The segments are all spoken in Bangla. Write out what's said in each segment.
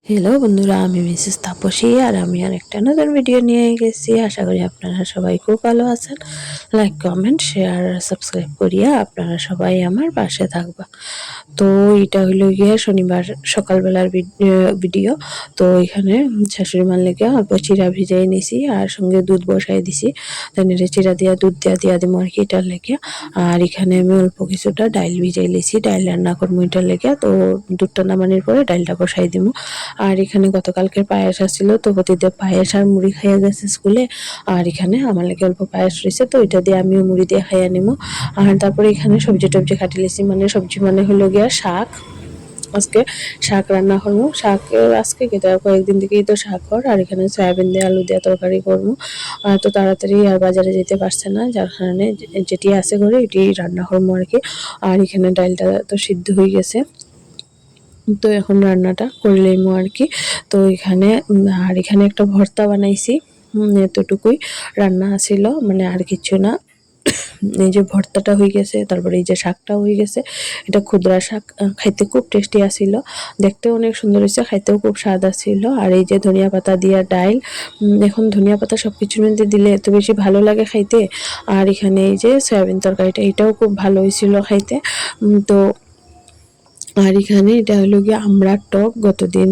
হ্যালো বন্ধুরা, আমি মিসেস তাপসী আর আমি আরেকটা নতুন ভিডিও নিয়ে গেছি। আশা করি আপনারা সবাই খুব ভালো আছেন। লাইক, কমেন্ট, শেয়ার, সাবস্ক্রাইব করিয়া আপনারা সবাই আমার পাশে থাকবা। তো এটা হইল গিয়ে শনিবার সকালবেলার ভিডিও। তো এখানে শাশুড়ি মার লেগে অল্প চিরা ভিজাই নিছি আর সঙ্গে দুধ বসাই দিছি। তাই চিরা দিয়া দুধ দিয়া দিব আর কি এটার লেগে। আর এখানে আমি অল্প কিছুটা ডাইল ভিজাই লিছি, ডাইল রান্না করবো এটার লেগে। তো দুধটা নামানোর পরে ডাইলটা বসাই দিব। আর এখানে গতকালকের পায়েস আসছিল, তো প্রতিদেব পায়েস আর মুড়ি খাইয়া গেছে স্কুলে। আর এখানে আমার লাগে অল্প পায়েস রয়েছে, তো এটা দিয়ে আমিও মুড়ি দিয়ে খাইয়া নিবো। আর তারপরে এখানে সবজি টবজি কাটি লিছি, মানে সবজি মানে হলো গিয়া শাক। আজকে শাক রান্না করবো। শাক আজকে কয়েকদিন থেকেই তো শাক কর। আর এখানে সয়াবিন দিয়ে আলু দিয়ে তরকারি করবো। তো তাড়াতাড়ি আর বাজারে যেতে পারছে না, যার কারণে যেটি আছে ঘরে এটি রান্না করবো আর কি। আর এখানে ডালটা তো সিদ্ধ হয়ে গেছে, তো এখন রান্নাটা করলেই আর কি। তো এখানে আর এখানে একটা ভর্তা বানাইছি, এতটুকুই রান্না ছিল, মানে আর কিছু না। এই যে ভর্তাটা হয়ে গেছে, তারপরে এই যে শাকটা হয়ে গেছে। এটা ক্ষুদ্রা শাক, খাইতে খুব টেস্টি আসিল, দেখতেও অনেক সুন্দর হয়েছে, খাইতেও খুব স্বাদ আসিল। আর এই যে ধনিয়া পাতা দিয়া ডাইল, এখন ধনিয়া পাতা সব কিছুর মধ্যে দিলে এত বেশি ভালো লাগে খাইতে। আর এখানে এই যে সয়াবিন তরকারিটা, এটাও খুব ভালো হয়েছিল খাইতে। তো আর এখানে এটা হলো গিয়ে আমরা টক গতদিন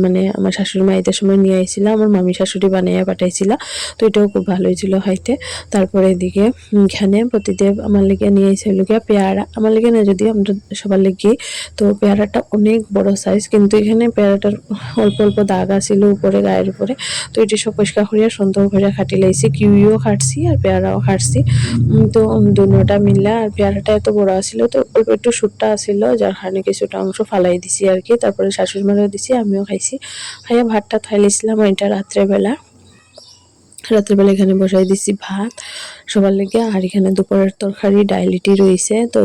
মানে আমার শাশুড়ি মা ঈদের সময় নিয়ে আইছিল, আমার মামি শাশুড়ি বানাইয়া পাঠাইছিল। তো এটাও খুব ভালো হয়েছিল খাইতে। তারপরে এদিকে এখানে প্রতিদেব আমার লেগে নিয়ে আইছিল গিয়া পেয়ারা, আমার লেগে না যদিও আমরা সবার লেগে। তো পেয়ারাটা অনেক বড় সাইজ, কিন্তু এখানে পেয়ারাটার অল্প অল্প দাগ আছিল উপরে, গায়ের উপরে। তো এটি সব পরিষ্কার করিয়া সুন্দর করে খাটি লাইছি, কিউইও খাটছি আর পেয়ারাও খাটছি। তো দুনোটা মিলা। আর পেয়ারাটা এত বড় আছিল, তো অল্প একটু সুট্টা আছিল, যার কারণে কিছুটা অংশ ফালাই দিছি আর কি। তারপরে শাশুড়ি মারেও দিছি, আমিও খাইছি। খাইয়া ভাতটা খাইলেছিলাম। এটা রাত্রেবেলা এখানে বসাই দিছি ভাত সবার লেগে। আর এখানে দুপুরের তরকারি ডাইলিটি রয়েছে, তো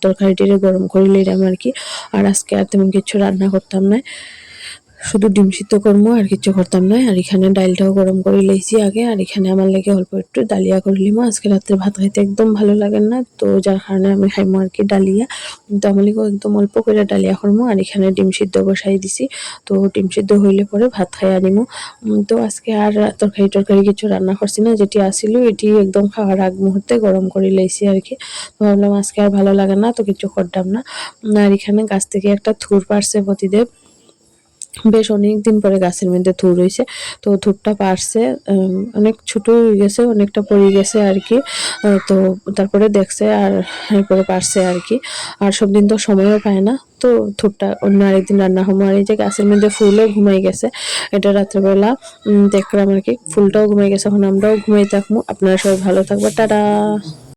তরকারিটিরে গরম করে নিলাম আর কি। আর আজকে আর তেমন কিছু রান্না করতাম না, শুধু ডিম সিদ্ধ করবো, আর কিছু করতাম না। আর এখানে ডালটাও গরম করে লইছি আগে। আর এখানে আমার লেগে অল্প একটু ডালিয়া করে লিমো, আজকে রাত্রে ভাত খাইতে একদম ভালো লাগে না, তো যার কারণে আমি খাইমো আর কি ডালিয়া। তো আমার লেগে একদম অল্প করে ডালিয়া করবো। আর এখানে ডিম সিদ্ধ বসাই দিছি, তো ডিম সিদ্ধ হইলে পরে ভাত খাইয়া নিমো। তো আজকে আর তরকারি কিছু রান্না করছি না, যেটি আসিল এটি একদম খাওয়ার আগ মুহূর্তে গরম করে লইছি আর কি। তো ভাবলাম আজকে আর ভালো লাগে না, তো কিছু করতাম না। আর এখানে গাছ থেকে একটা থুর পারছে প্রতিদেব, বেশ অনেকদিন পরে গাছের মধ্যে থুর হয়েছে। তো থুরটা পারছে, অনেক ছোট হয়ে গেছে, অনেকটা পড়ে গেছে আর কি। তো তারপরে দেখছে আর এরপরে পারছে আর কি। আর সব দিন তো সময়ও পায় না, তো থুরটা অন্য আরেকদিন রান্না হবো। আর এই যে গাছের মধ্যে ফুলও ঘুমাই গেছে, এটা রাত্রেবেলা দেখলাম আর কি, ফুলটাও ঘুমাই গেছে। এখন আমরাও ঘুমাই থাকবো। আপনারা সবাই ভালো থাকবো, টাটা।